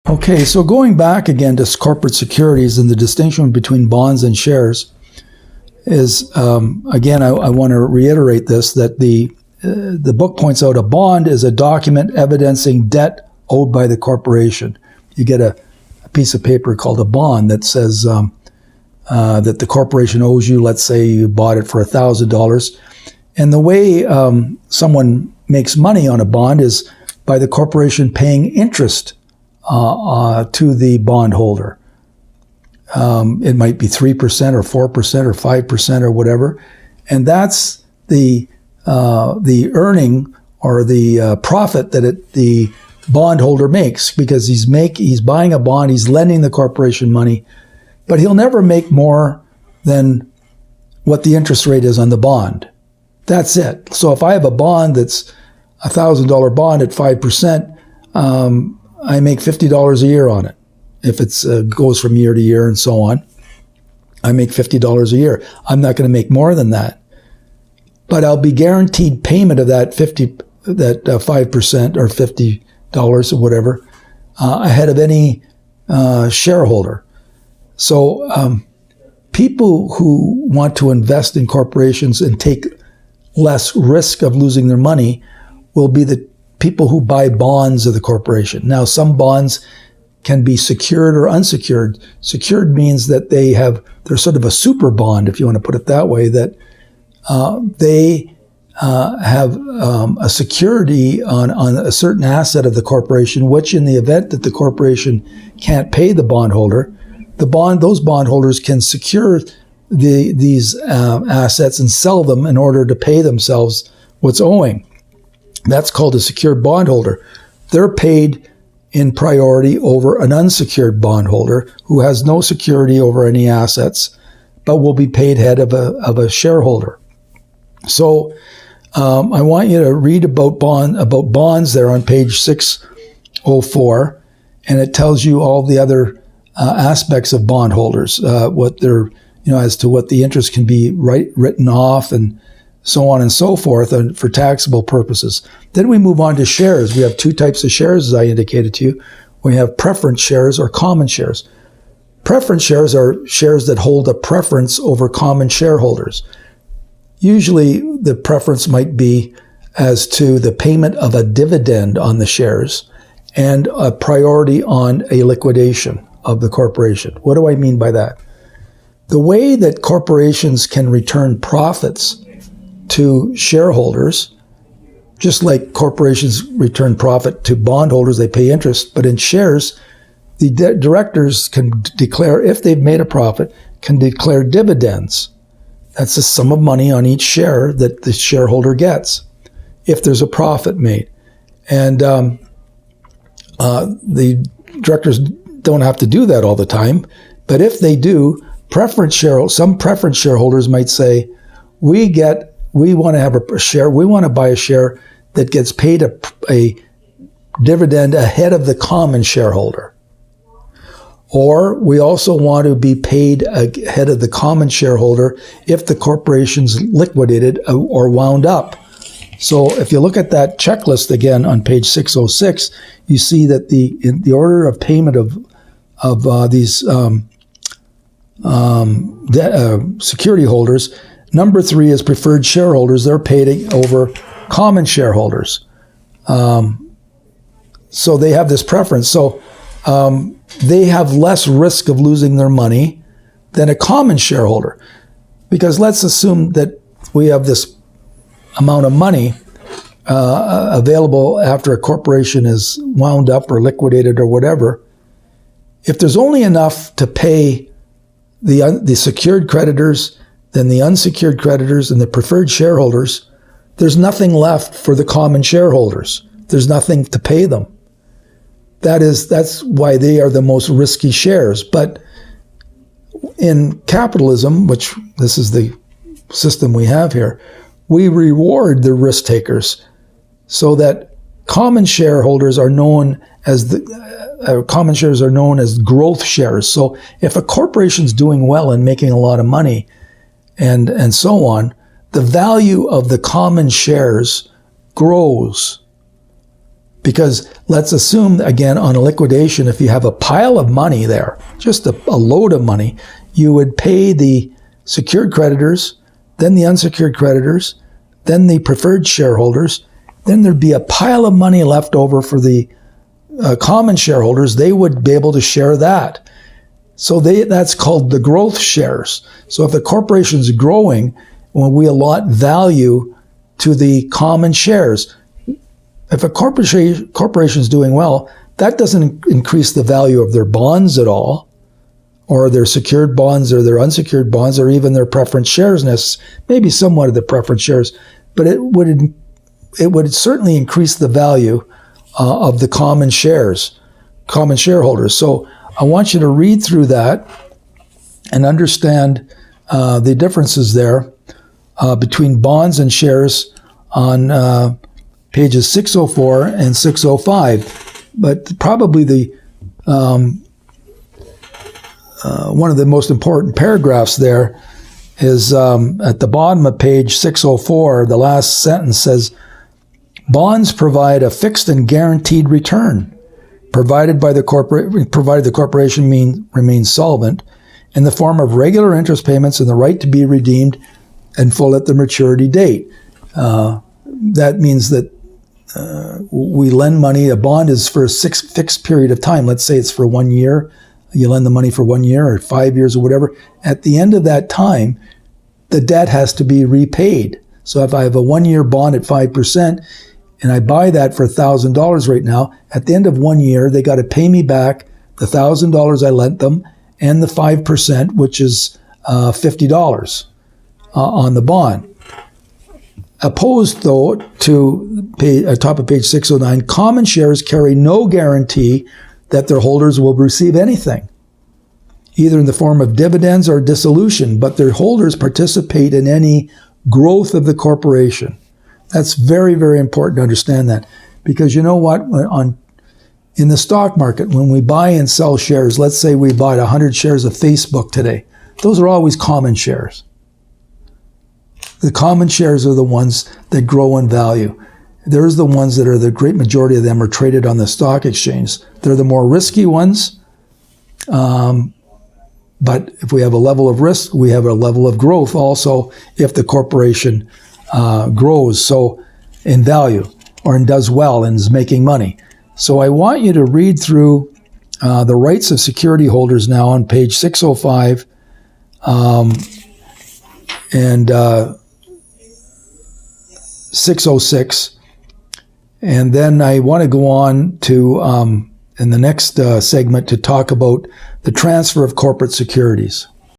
Okay, so going back again to corporate securities and the distinction between bonds and shares is, again, I want to reiterate this, that the book points out a bond is a document evidencing debt owed by the corporation. You get a piece of paper called a bond that says that the corporation owes you, let's say you bought it for $1,000. And the way someone makes money on a bond is by the corporation paying interest to the bondholder. It might be 3% or 4% or 5% or whatever. And that's the earning or the profit that the bondholder makes, because he's buying a bond, he's lending the corporation money, but he'll never make more than what the interest rate is on the bond. That's it. So if I have a bond that's a $1,000 bond at 5%, I make $50 a year on it. If it goes from year to year and so on, I make $50 a year. I'm not going to make more than that, but I'll be guaranteed payment of that 5% or $50 or whatever ahead of any shareholder. So people who want to invest in corporations and take less risk of losing their money will be the people who buy bonds of the corporation. Now, some bonds can be secured or unsecured. Secured means that they're sort of a super bond, if you want to put it that way, that they have a security on a certain asset of the corporation, which in the event that the corporation can't pay the bondholder, those bondholders can secure these assets and sell them in order to pay themselves what's owing. That's called a secured bondholder. They're paid in priority over an unsecured bondholder who has no security over any assets, but will be paid head of a shareholder. So I want you to read about bonds there on page 604, and it tells you all the other aspects of bondholders, what they're, as to what the interest can be written off and so on and so forth, and for taxable purposes. Then we move on to shares. We have two types of shares, as I indicated to you. We have preference shares or common shares. Preference shares are shares that hold a preference over common shareholders. Usually the preference might be as to the payment of a dividend on the shares and a priority on a liquidation of the corporation. What do I mean by that? The way that corporations can return profits to shareholders, just like corporations return profit to bondholders, they pay interest, but in shares, the directors can declare, if they've made a profit, can declare dividends. That's the sum of money on each share that the shareholder gets if there's a profit made. And the directors don't have to do that all the time, but if they do, some preference shareholders might say, we want to have a share, we want to buy a share that gets paid a dividend ahead of the common shareholder. Or we also want to be paid ahead of the common shareholder if the corporation's liquidated or wound up. So if you look at that checklist again on page 606, you see that in the order of payment of these security holders, number 3 is preferred shareholders. They're paid over common shareholders. So they have this preference. So they have less risk of losing their money than a common shareholder. Because let's assume that we have this amount of money available after a corporation is wound up or liquidated or whatever. If there's only enough to pay the secured creditors, then the unsecured creditors and the preferred shareholders, there's nothing left for the common shareholders. There's nothing to pay them. That's why they are the most risky shares. But in capitalism, which this is the system we have here, we reward the risk takers so that common shareholders are known as common shares are known as growth shares. So if a corporation's doing well and making a lot of money and so on, the value of the common shares grows Because let's assume, again, on a liquidation, if you have a pile of money there, just a load of money, you would pay the secured creditors, then the unsecured creditors, then the preferred shareholders, then there'd be a pile of money left over for the common shareholders. They would be able to share that. So that's called the growth shares. So if the corporation's growing, when we allot value to the common shares, if a corporation is doing well, that doesn't increase the value of their bonds at all, or their secured bonds, or their unsecured bonds, or even their preference shares. Maybe somewhat of the preference shares, but it would certainly increase the value of the common shareholders. So I want you to read through that and understand the differences there between bonds and shares on pages 604 and 605. But probably the one of the most important paragraphs there is at the bottom of page 604. The last sentence says, bonds provide a fixed and guaranteed return, provided the corporation remains solvent, in the form of regular interest payments and the right to be redeemed in full at the maturity date. That means that we lend money. A bond is for a fixed period of time. Let's say it's for 1 year. You lend the money for 1 year or 5 years or whatever. At the end of that time, the debt has to be repaid. So if I have a 1 year bond at 5%, and I buy that for $1,000 right now, at the end of 1 year, they got to pay me back the $1,000 I lent them and the 5%, which is $50 on the bond. Opposed, though, to top of page 609, common shares carry no guarantee that their holders will receive anything, either in the form of dividends or dissolution, but their holders participate in any growth of the corporation. That's very, very important to understand that, because you know what? In the stock market, when we buy and sell shares, let's say we bought 100 shares of Facebook today, those are always common shares. The common shares are the ones that grow in value. There's the ones that are, the great majority of them are traded on the stock exchange. They're the more risky ones. But if we have a level of risk, we have a level of growth also if the corporation grows so in value or does well and is making money. So I want you to read through the rights of security holders now on page 605 and 606. And then I want to go on to, in the next segment, to talk about the transfer of corporate securities.